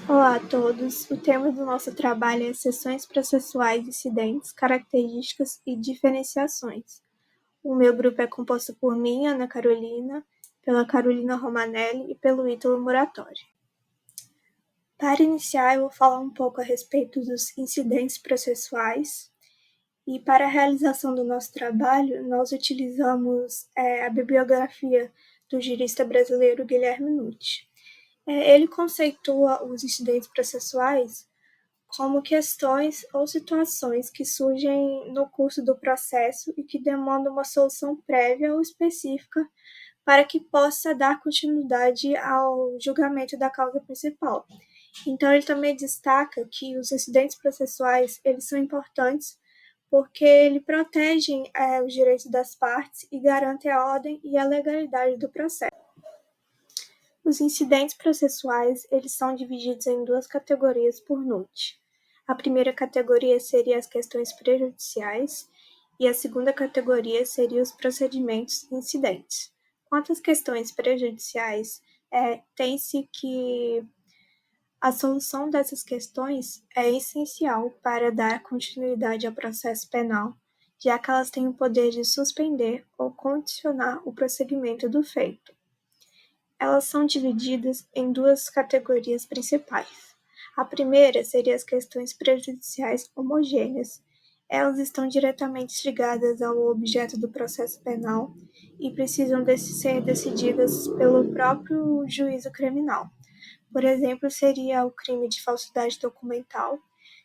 Olá a todos. O tema do nosso trabalho é Seções processuais incidentes, características e diferenciações. O meu grupo é composto por mim, Ana Carolina, pela Carolina Romanelli e pelo Ítalo Muratori. Para iniciar, eu vou falar um pouco a respeito dos incidentes processuais. E para a realização do nosso trabalho, nós utilizamos a bibliografia do jurista brasileiro Guilherme Nucci. Ele conceitua os incidentes processuais como questões ou situações que surgem no curso do processo e que demandam uma solução prévia ou específica para que possa dar continuidade ao julgamento da causa principal. Então, ele também destaca que os incidentes processuais eles são importantes porque eles protegem os direitos das partes e garantem a ordem e a legalidade do processo. Os incidentes processuais eles são divididos em duas categorias por Nucci. A primeira categoria seria as questões prejudiciais e a segunda categoria seria os procedimentos incidentes. Quanto às questões prejudiciais, tem-se que a solução dessas questões é essencial para dar continuidade ao processo penal, já que elas têm o poder de suspender ou condicionar o prosseguimento do feito. Elas são divididas em duas categorias principais. A primeira seria as questões prejudiciais homogêneas. Elas estão diretamente ligadas ao objeto do processo penal e precisam ser decididas pelo próprio juízo criminal. Por exemplo, seria o crime de falsidade documental,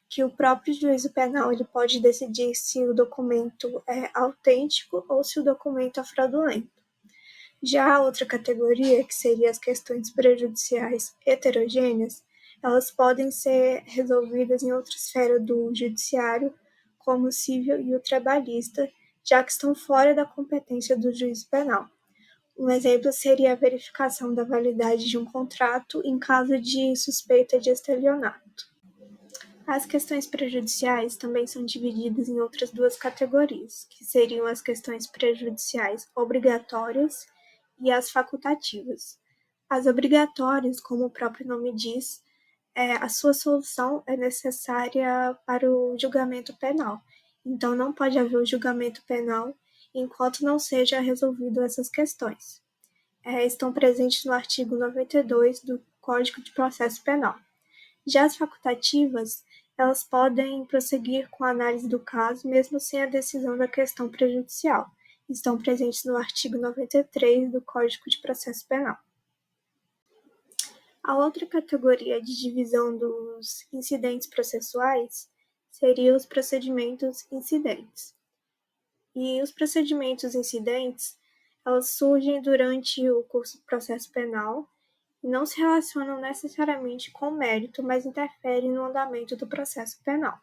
que o próprio juízo penal ele pode decidir se o documento é autêntico ou se o documento é fraudulento. Já a outra categoria, que seria as questões prejudiciais heterogêneas, elas podem ser resolvidas em outra esfera do judiciário, como o civil e o trabalhista, já que estão fora da competência do juízo penal. Um exemplo seria a verificação da validade de um contrato em caso de suspeita de estelionato. As questões prejudiciais também são divididas em outras duas categorias, que seriam as questões prejudiciais obrigatórias e as facultativas. As obrigatórias, como o próprio nome diz, a sua solução é necessária para o julgamento penal. Então, não pode haver o julgamento penal enquanto não seja resolvido essas questões. Estão presentes no artigo 92 do Código de Processo Penal. Já as facultativas, elas podem prosseguir com a análise do caso, mesmo sem a decisão da questão prejudicial. Estão presentes no artigo 93 do Código de Processo Penal. A outra categoria de divisão dos incidentes processuais seria os procedimentos incidentes. E os procedimentos incidentes, elas surgem durante o curso do processo penal e não se relacionam necessariamente com o mérito, mas interferem no andamento do processo penal.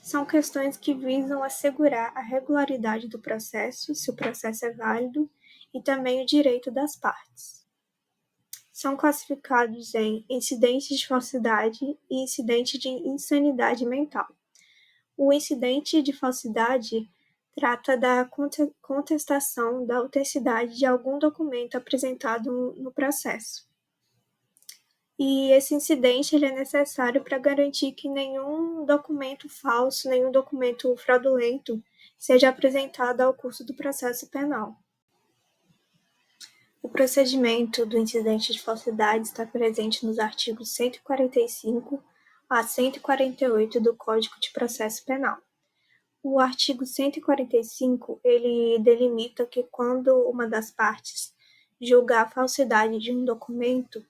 São questões que visam assegurar a regularidade do processo, se o processo é válido, e também o direito das partes. São classificados em incidentes de falsidade e incidente de insanidade mental. O incidente de falsidade trata da contestação da autenticidade de algum documento apresentado no processo. E esse incidente ele é necessário para garantir que nenhum documento falso, nenhum documento fraudulento seja apresentado ao curso do processo penal. O procedimento do incidente de falsidade está presente nos artigos 145 a 148 do Código de Processo Penal. O artigo 145, ele delimita que quando uma das partes julgar a falsidade de um documento,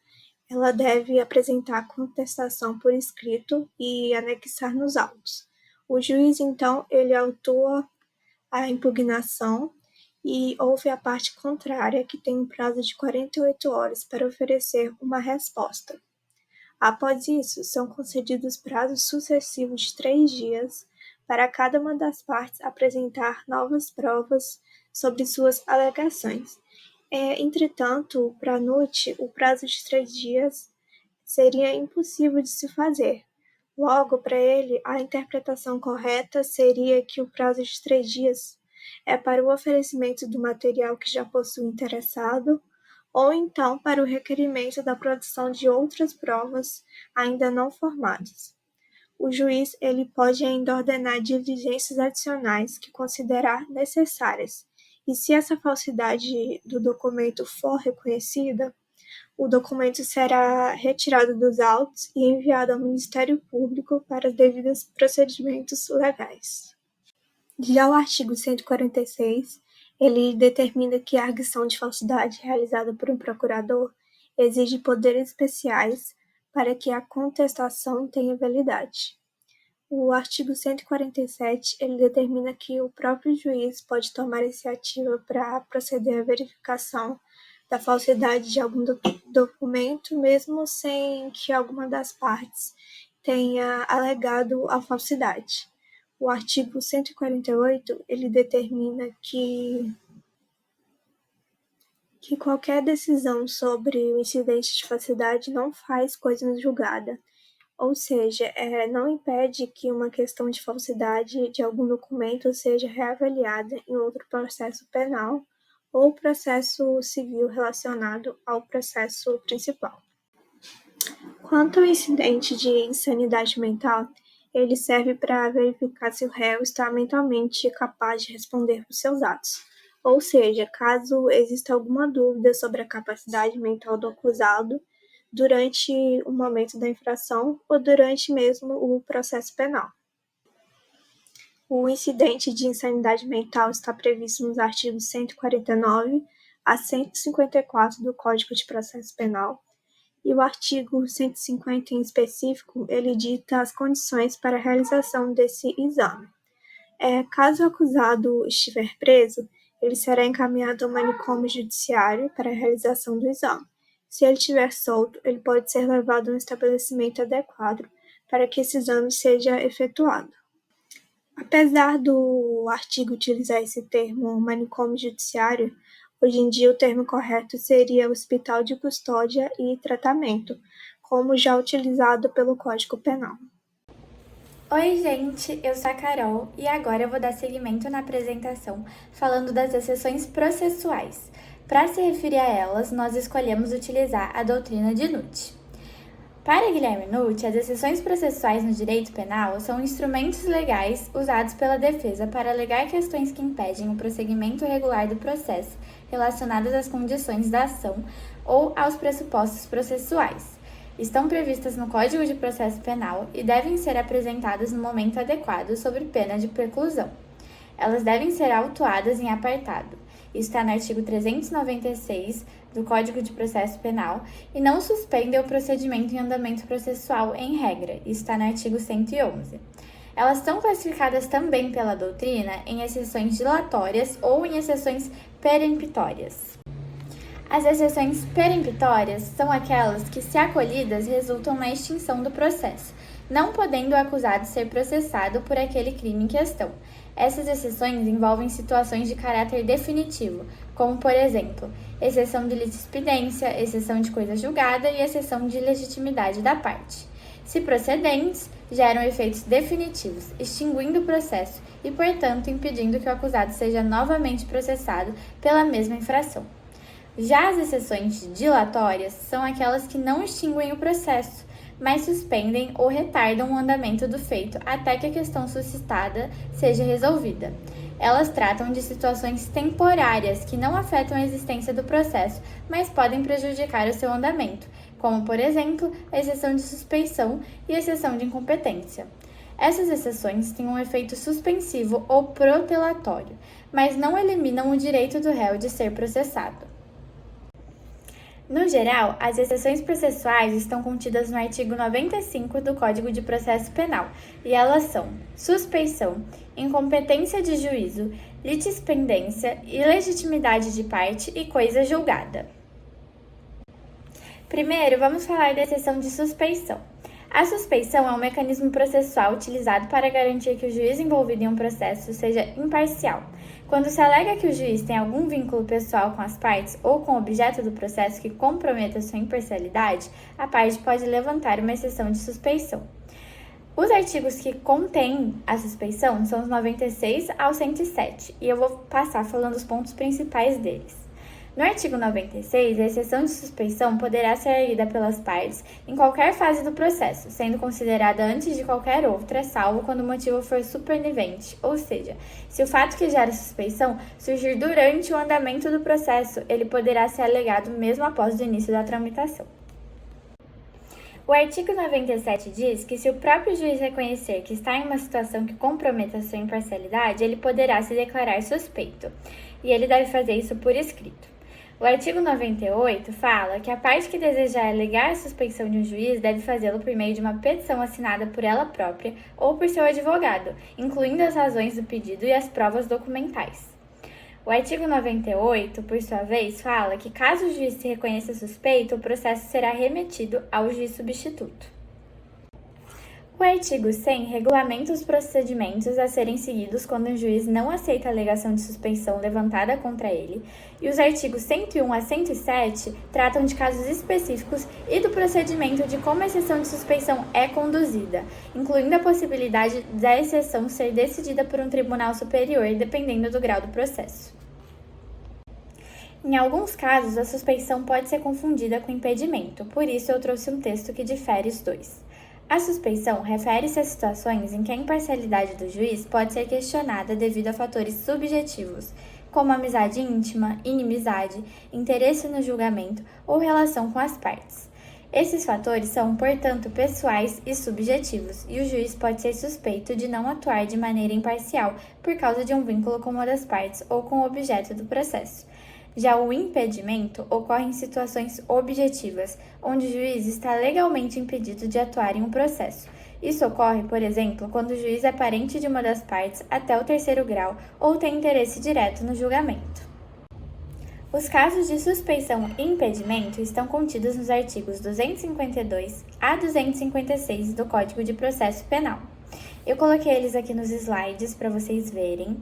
ela deve apresentar contestação por escrito e anexar nos autos. O juiz, então, ele autua a impugnação e ouve a parte contrária, que tem um prazo de 48 horas para oferecer uma resposta. Após isso, são concedidos prazos sucessivos de 3 dias para cada uma das partes apresentar novas provas sobre suas alegações. Entretanto, para Nucci, o prazo de 3 dias seria impossível de se fazer. Logo, para ele, a interpretação correta seria que o prazo de 3 dias é para o oferecimento do material que já possui interessado ou então para o requerimento da produção de outras provas ainda não formadas. O juiz ele pode ainda ordenar diligências adicionais que considerar necessárias, e se essa falsidade do documento for reconhecida, o documento será retirado dos autos e enviado ao Ministério Público para os devidos procedimentos legais. Já o artigo 146, ele determina que a arguição de falsidade realizada por um procurador exige poderes especiais para que a contestação tenha validade. O artigo 147, ele determina que o próprio juiz pode tomar iniciativa para proceder à verificação da falsidade de algum documento, mesmo sem que alguma das partes tenha alegado a falsidade. O artigo 148, ele determina que qualquer decisão sobre o incidente de falsidade não faz coisa julgada, ou seja, não impede que uma questão de falsidade de algum documento seja reavaliada em outro processo penal ou processo civil relacionado ao processo principal. Quanto ao incidente de insanidade mental, ele serve para verificar se o réu está mentalmente capaz de responder por seus atos. Ou seja, caso exista alguma dúvida sobre a capacidade mental do acusado durante o momento da infração ou durante mesmo o processo penal. O incidente de insanidade mental está previsto nos artigos 149 a 154 do Código de Processo Penal, e o artigo 150 em específico, ele dita as condições para a realização desse exame. Caso o acusado estiver preso, ele será encaminhado ao manicômio judiciário para a realização do exame. Se ele estiver solto, ele pode ser levado a um estabelecimento adequado para que esse exame seja efetuado. Apesar do artigo utilizar esse termo manicômio judiciário, hoje em dia o termo correto seria hospital de custódia e tratamento, como já utilizado pelo Código Penal. Oi gente, eu sou a Carol e agora eu vou dar seguimento na apresentação falando das exceções processuais. Para se referir a elas, nós escolhemos utilizar a doutrina de Nutt. Para Guilherme Nutt, as exceções processuais no direito penal são instrumentos legais usados pela defesa para alegar questões que impedem o prosseguimento regular do processo relacionadas às condições da ação ou aos pressupostos processuais. Estão previstas no Código de Processo Penal e devem ser apresentadas no momento adequado sob pena de preclusão. Elas devem ser autuadas em apartado. Isso está no artigo 396 do Código de Processo Penal e não suspendem o procedimento em andamento processual em regra. Isso está no artigo 111. Elas são classificadas também pela doutrina em exceções dilatórias ou em exceções peremptórias. As exceções peremptórias são aquelas que, se acolhidas, resultam na extinção do processo, não podendo o acusado ser processado por aquele crime em questão. Essas exceções envolvem situações de caráter definitivo, como, por exemplo, exceção de litispendência, exceção de coisa julgada e exceção de legitimidade da parte. Se procedentes, geram efeitos definitivos, extinguindo o processo e, portanto, impedindo que o acusado seja novamente processado pela mesma infração. Já as exceções dilatórias são aquelas que não extinguem o processo, mas suspendem ou retardam o andamento do feito até que a questão suscitada seja resolvida. Elas tratam de situações temporárias que não afetam a existência do processo, mas podem prejudicar o seu andamento, como, por exemplo, a exceção de suspeição e a exceção de incompetência. Essas exceções têm um efeito suspensivo ou protelatório, mas não eliminam o direito do réu de ser processado. No geral, as exceções processuais estão contidas no artigo 95 do Código de Processo Penal, e elas são suspeição, incompetência de juízo, litispendência, ilegitimidade de parte e coisa julgada. Primeiro, vamos falar da exceção de suspeição. A suspeição é um mecanismo processual utilizado para garantir que o juiz envolvido em um processo seja imparcial. Quando se alega que o juiz tem algum vínculo pessoal com as partes ou com o objeto do processo que comprometa sua imparcialidade, a parte pode levantar uma exceção de suspeição. Os artigos que contêm a suspeição são os 96 ao 107, e eu vou passar falando os pontos principais deles. No artigo 96, a exceção de suspeição poderá ser erguida pelas partes em qualquer fase do processo, sendo considerada antes de qualquer outra, salvo quando o motivo for superveniente, ou seja, se o fato que gera suspeição surgir durante o andamento do processo, ele poderá ser alegado mesmo após o início da tramitação. O artigo 97 diz que se o próprio juiz reconhecer que está em uma situação que comprometa sua imparcialidade, ele poderá se declarar suspeito, e ele deve fazer isso por escrito. O artigo 98 fala que a parte que desejar alegar a suspeição de um juiz deve fazê-lo por meio de uma petição assinada por ela própria ou por seu advogado, incluindo as razões do pedido e as provas documentais. O artigo 98, por sua vez, fala que caso o juiz se reconheça suspeito, o processo será remetido ao juiz substituto. O artigo 100 regulamenta os procedimentos a serem seguidos quando um juiz não aceita a alegação de suspeição levantada contra ele, e os artigos 101 a 107 tratam de casos específicos e do procedimento de como a exceção de suspeição é conduzida, incluindo a possibilidade da exceção ser decidida por um tribunal superior, dependendo do grau do processo. Em alguns casos, a suspeição pode ser confundida com impedimento, por isso eu trouxe um texto que difere os dois. A suspeição refere-se a situações em que a imparcialidade do juiz pode ser questionada devido a fatores subjetivos, como amizade íntima, inimizade, interesse no julgamento ou relação com as partes. Esses fatores são, portanto, pessoais e subjetivos, e o juiz pode ser suspeito de não atuar de maneira imparcial por causa de um vínculo com uma das partes ou com o objeto do processo. Já o impedimento ocorre em situações objetivas, onde o juiz está legalmente impedido de atuar em um processo. Isso ocorre, por exemplo, quando o juiz é parente de uma das partes até o terceiro grau ou tem interesse direto no julgamento. Os casos de suspeição e impedimento estão contidos nos artigos 252 a 256 do Código de Processo Penal. Eu coloquei eles aqui nos slides para vocês verem.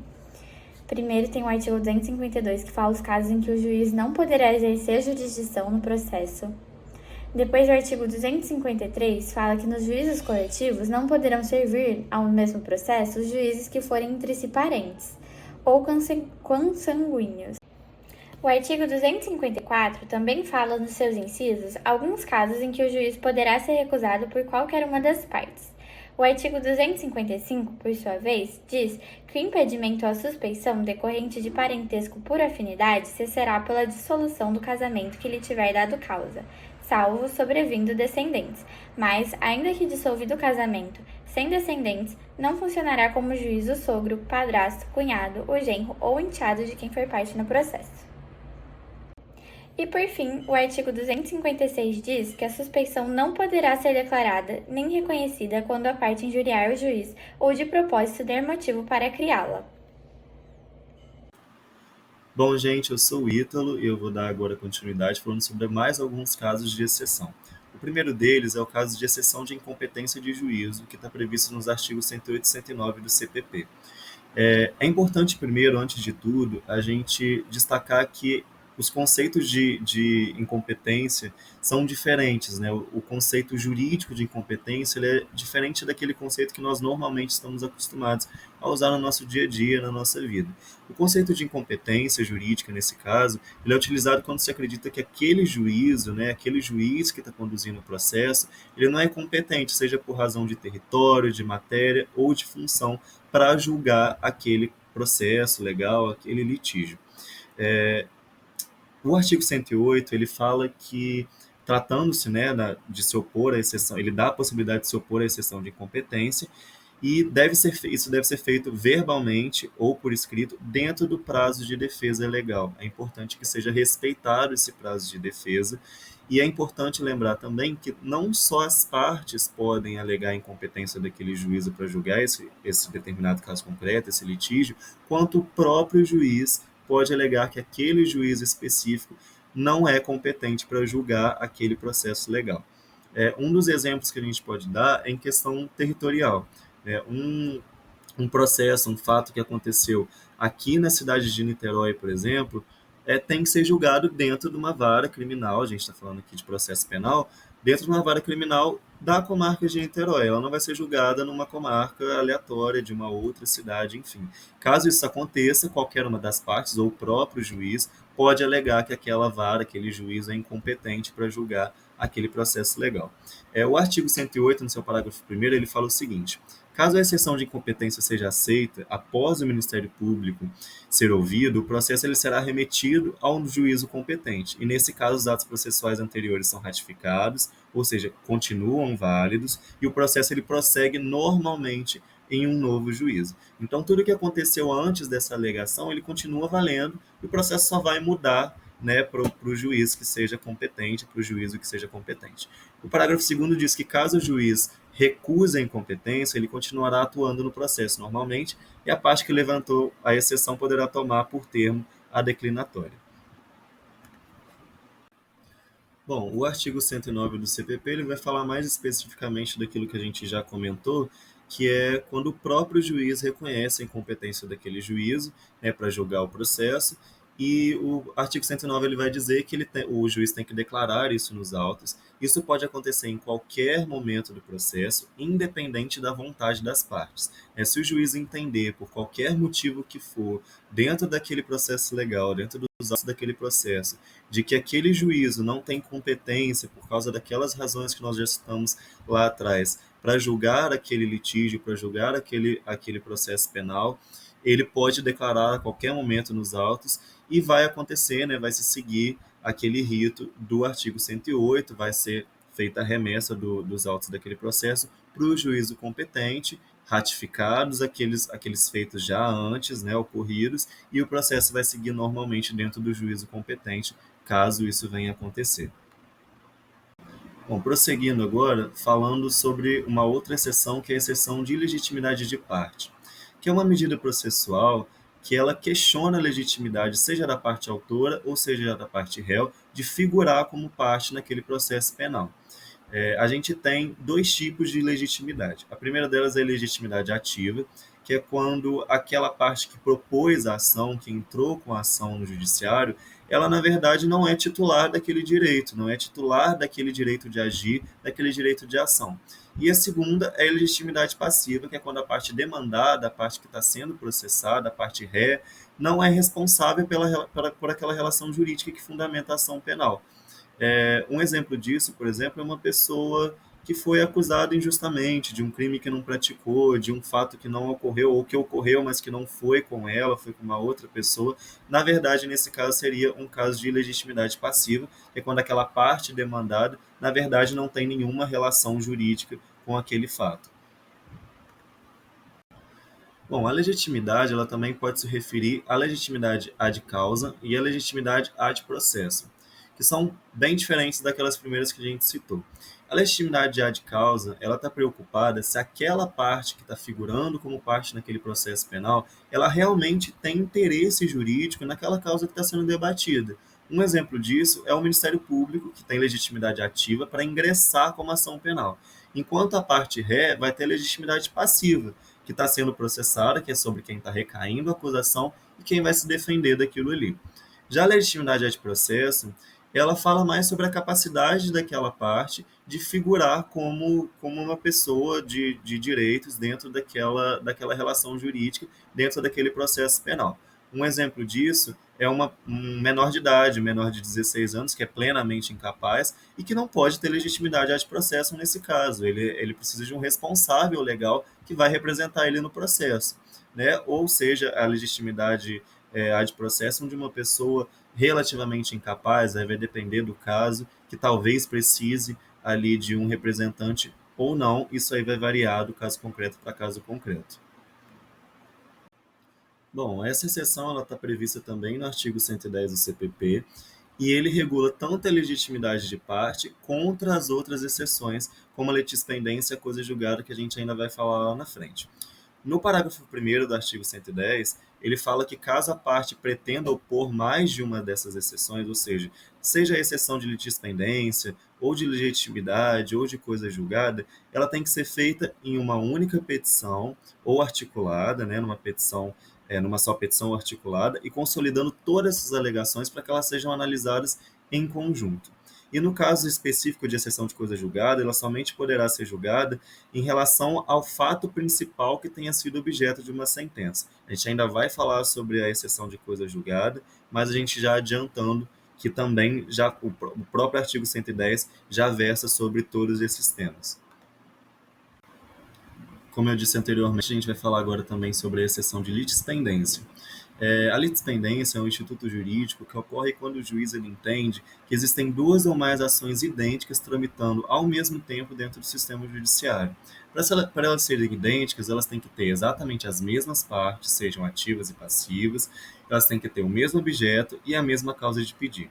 Primeiro tem o artigo 252, que fala os casos em que o juiz não poderá exercer jurisdição no processo. Depois, o artigo 253 fala que nos juízos coletivos não poderão servir ao mesmo processo os juízes que forem entre si parentes ou consanguíneos. O artigo 254 também fala nos seus incisos alguns casos em que o juiz poderá ser recusado por qualquer uma das partes. O artigo 255, por sua vez, diz que o impedimento à suspeição decorrente de parentesco por afinidade cessará pela dissolução do casamento que lhe tiver dado causa, salvo sobrevindo descendentes, mas, ainda que dissolvido o casamento, sem descendentes, não funcionará como juiz o sogro, padrasto, cunhado, o genro ou enteado de quem for parte no processo. E, por fim, o artigo 256 diz que a suspeição não poderá ser declarada nem reconhecida quando a parte injuriar o juiz ou de propósito der motivo para criá-la. Bom, gente, eu sou o Ítalo e eu vou dar agora continuidade falando sobre mais alguns casos de exceção. O primeiro deles é o caso de exceção de incompetência de juízo, que está previsto nos artigos 108 e 109 do CPP. É importante, primeiro, antes de tudo, a gente destacar que os conceitos de incompetência são diferentes, né? O conceito jurídico de incompetência ele é diferente daquele conceito que nós normalmente estamos acostumados a usar no nosso dia a dia, na nossa vida. O conceito de incompetência jurídica, nesse caso, ele é utilizado quando se acredita que aquele juízo, né, aquele juiz que está conduzindo o processo, ele não é competente, seja por razão de território, de matéria ou de função, para julgar aquele processo legal, aquele litígio. O artigo 108, ele fala que, tratando-se, né, de se opor à exceção, ele dá a possibilidade de se opor à exceção de incompetência, e isso deve ser feito verbalmente ou por escrito dentro do prazo de defesa legal. É importante que seja respeitado esse prazo de defesa, e é importante lembrar também que não só as partes podem alegar a incompetência daquele juízo para julgar esse determinado caso concreto, esse litígio, quanto o próprio juiz pode alegar que aquele juiz específico não é competente para julgar aquele processo legal. Um dos exemplos que a gente pode dar é em questão territorial. Um processo, um fato que aconteceu aqui na cidade de Niterói, por exemplo, tem que ser julgado dentro de uma vara criminal, a gente está falando aqui de processo penal, dentro de uma vara criminal da comarca de Niterói. Ela não vai ser julgada numa comarca aleatória de uma outra cidade, enfim. Caso isso aconteça, qualquer uma das partes ou o próprio juiz pode alegar que aquela vara, aquele juiz é incompetente para julgar aquele processo legal. O artigo 108, no seu parágrafo 1º, ele fala o seguinte: caso a exceção de incompetência seja aceita após o Ministério Público ser ouvido, o processo ele será remetido ao juízo competente. E, nesse caso, os atos processuais anteriores são ratificados, ou seja, continuam válidos, e o processo ele prossegue normalmente em um novo juízo. Então, tudo que aconteceu antes dessa alegação, ele continua valendo, e o processo só vai mudar, né, para o juiz que seja competente, para o juízo que seja competente. O parágrafo 2º diz que caso o juiz recuse a incompetência, ele continuará atuando no processo normalmente, e a parte que levantou a exceção poderá tomar por termo a declinatória. Bom, o artigo 109 do CPP ele vai falar mais especificamente daquilo que a gente já comentou, que é quando o próprio juiz reconhece a incompetência daquele juízo, né, para julgar o processo, e o artigo 109 ele vai dizer que o juiz tem que declarar isso nos autos. Isso pode acontecer em qualquer momento do processo, independente da vontade das partes. Se o juiz entender, por qualquer motivo que for, dentro daquele processo legal, dentro dos autos daquele processo, de que aquele juízo não tem competência por causa daquelas razões que nós já citamos lá atrás, para julgar aquele litígio, para julgar aquele processo penal, ele pode declarar a qualquer momento nos autos e vai acontecer, né, vai se seguir aquele rito do artigo 108, vai ser feita a remessa dos autos daquele processo para o juízo competente, ratificados aqueles feitos já antes, né, ocorridos, e o processo vai seguir normalmente dentro do juízo competente, caso isso venha a acontecer. Bom, prosseguindo agora, falando sobre uma outra exceção, que é a exceção de ilegitimidade de parte, que é uma medida processual que ela questiona a legitimidade, seja da parte autora ou seja da parte réu, de figurar como parte naquele processo penal. A gente tem dois tipos de legitimidade. A primeira delas é a legitimidade ativa, que é quando aquela parte que propôs a ação, que entrou com a ação no judiciário, ela na verdade não é titular daquele direito, não é titular daquele direito de agir, daquele direito de ação. E a segunda é a legitimidade passiva, que é quando a parte demandada, a parte que está sendo processada, a parte ré, não é responsável por aquela relação jurídica que fundamenta a ação penal. Um exemplo disso, por exemplo, é uma pessoa que foi acusada injustamente de um crime que não praticou, de um fato que não ocorreu, ou que ocorreu, mas que não foi com ela, foi com uma outra pessoa. Na verdade, nesse caso, seria um caso de ilegitimidade passiva, que é quando aquela parte demandada, na verdade, não tem nenhuma relação jurídica com aquele fato. Bom, a legitimidade ela também pode se referir à legitimidade ad causa e à legitimidade ad processo, que são bem diferentes daquelas primeiras que a gente citou. A legitimidade ad causa, ela está preocupada se aquela parte que está figurando como parte naquele processo penal, ela realmente tem interesse jurídico naquela causa que está sendo debatida. Um exemplo disso é o Ministério Público, que tem legitimidade ativa para ingressar como ação penal, enquanto a parte ré vai ter legitimidade passiva, que está sendo processada, que é sobre quem está recaindo a acusação e quem vai se defender daquilo ali. Já a legitimidade ad processo, ela fala mais sobre a capacidade daquela parte de figurar como uma pessoa de direitos dentro daquela relação jurídica, dentro daquele processo penal. Um exemplo disso é um menor de idade, menor de 16 anos, que é plenamente incapaz e que não pode ter legitimidade ad processo nesse caso. Ele precisa de um responsável legal que vai representar ele no processo, né? Ou seja, a legitimidade ad processo de uma pessoa relativamente incapaz, aí vai depender do caso, que talvez precise ali de um representante ou não, isso aí vai variar do caso concreto para caso concreto. Bom, essa exceção está prevista também no artigo 110 do CPP, e ele regula tanto a legitimidade de parte contra as outras exceções, como a litispendência e a coisa julgada, que a gente ainda vai falar lá na frente. No parágrafo 1º do artigo 110, ele fala que caso a parte pretenda opor mais de uma dessas exceções, ou seja a exceção de litispendência, ou de legitimidade, ou de coisa julgada, ela tem que ser feita em uma única petição, ou articulada, né, numa só petição articulada, e consolidando todas essas alegações para que elas sejam analisadas em conjunto. E no caso específico de exceção de coisa julgada, ela somente poderá ser julgada em relação ao fato principal que tenha sido objeto de uma sentença. A gente ainda vai falar sobre a exceção de coisa julgada, mas a gente já adiantando que também já o próprio artigo 110 já versa sobre todos esses temas. Como eu disse anteriormente, a gente vai falar agora também sobre a exceção de litispendência. A litispendência é um instituto jurídico que ocorre quando o juiz ele entende que existem duas ou mais ações idênticas tramitando ao mesmo tempo dentro do sistema judiciário. Para elas serem idênticas, elas têm que ter exatamente as mesmas partes, sejam ativas e passivas, elas têm que ter o mesmo objeto e a mesma causa de pedir.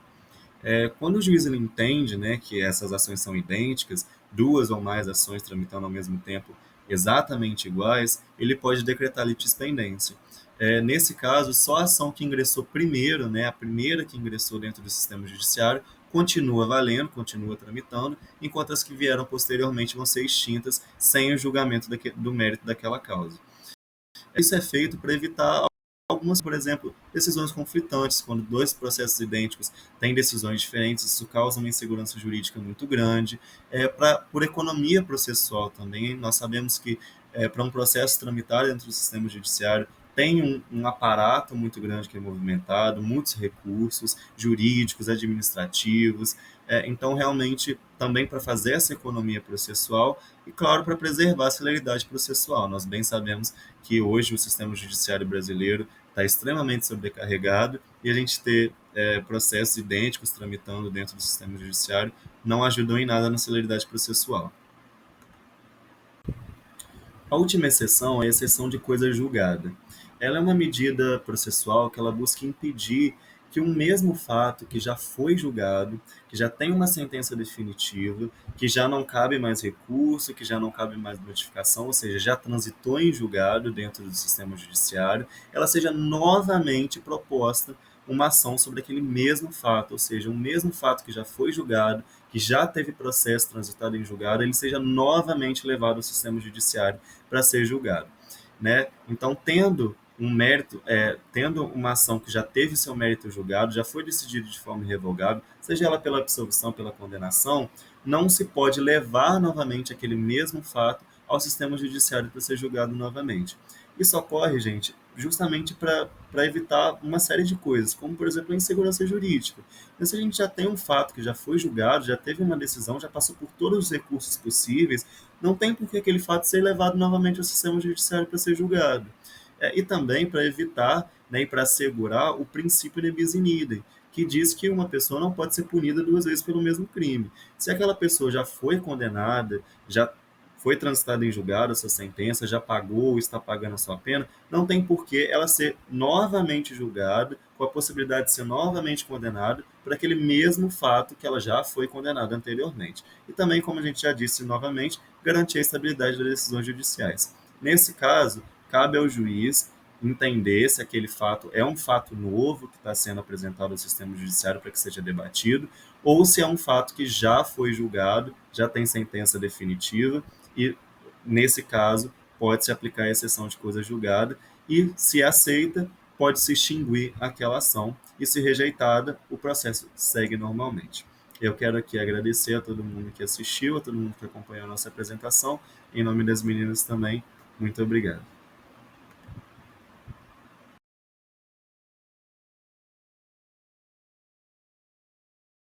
Quando o juiz ele entende, né, que essas ações são idênticas, duas ou mais ações tramitando ao mesmo tempo exatamente iguais, ele pode decretar litispendência. Nesse caso, só a ação que ingressou primeiro, né, a primeira que ingressou dentro do sistema judiciário, continua valendo, continua tramitando, enquanto as que vieram posteriormente vão ser extintas sem o julgamento do mérito daquela causa. Isso é feito para evitar algumas, por exemplo, decisões conflitantes, quando dois processos idênticos têm decisões diferentes, isso causa uma insegurança jurídica muito grande. Por economia processual também, nós sabemos que para um processo tramitar dentro do sistema judiciário tem um aparato muito grande que é movimentado, muitos recursos jurídicos, administrativos, então realmente também para fazer essa economia processual e, claro, para preservar a celeridade processual. Nós bem sabemos que hoje o sistema judiciário brasileiro está extremamente sobrecarregado e a gente ter processos idênticos tramitando dentro do sistema judiciário não ajudou em nada na celeridade processual. A última exceção é a exceção de coisa julgada. Ela é uma medida processual que ela busca impedir que um mesmo fato que já foi julgado, que já tem uma sentença definitiva, que já não cabe mais recurso, que já não cabe mais notificação, ou seja, já transitou em julgado dentro do sistema judiciário, ela seja novamente proposta uma ação sobre aquele mesmo fato, ou seja, o mesmo fato que já foi julgado, que já teve processo transitado em julgado, ele seja novamente levado ao sistema judiciário para ser julgado, né? Então, tendo um mérito, tendo uma ação que já teve seu mérito julgado, já foi decidido de forma irrevogável, seja ela pela absolvição, pela condenação, não se pode levar novamente aquele mesmo fato ao sistema judiciário para ser julgado novamente. Isso ocorre, gente, justamente para evitar uma série de coisas, como, por exemplo, a insegurança jurídica. Então, se a gente já tem um fato que já foi julgado, já teve uma decisão, já passou por todos os recursos possíveis, não tem por que aquele fato ser levado novamente ao sistema judiciário para ser julgado. E também para evitar, né, e para assegurar o princípio de bis in idem, que diz que uma pessoa não pode ser punida duas vezes pelo mesmo crime. Se aquela pessoa já foi condenada, já foi transitada em julgado a sua sentença, já pagou ou está pagando a sua pena, não tem por que ela ser novamente julgada, com a possibilidade de ser novamente condenada por aquele mesmo fato que ela já foi condenada anteriormente. E também, como a gente já disse novamente, garantir a estabilidade das decisões judiciais. Nesse caso, cabe ao juiz entender se aquele fato é um fato novo que está sendo apresentado ao sistema judiciário para que seja debatido, ou se é um fato que já foi julgado, já tem sentença definitiva, e, nesse caso, pode-se aplicar a exceção de coisa julgada, e, se aceita, pode-se extinguir aquela ação, e, se rejeitada, o processo segue normalmente. Eu quero aqui agradecer a todo mundo que assistiu, a todo mundo que acompanhou a nossa apresentação. Em nome das meninas também, muito obrigado.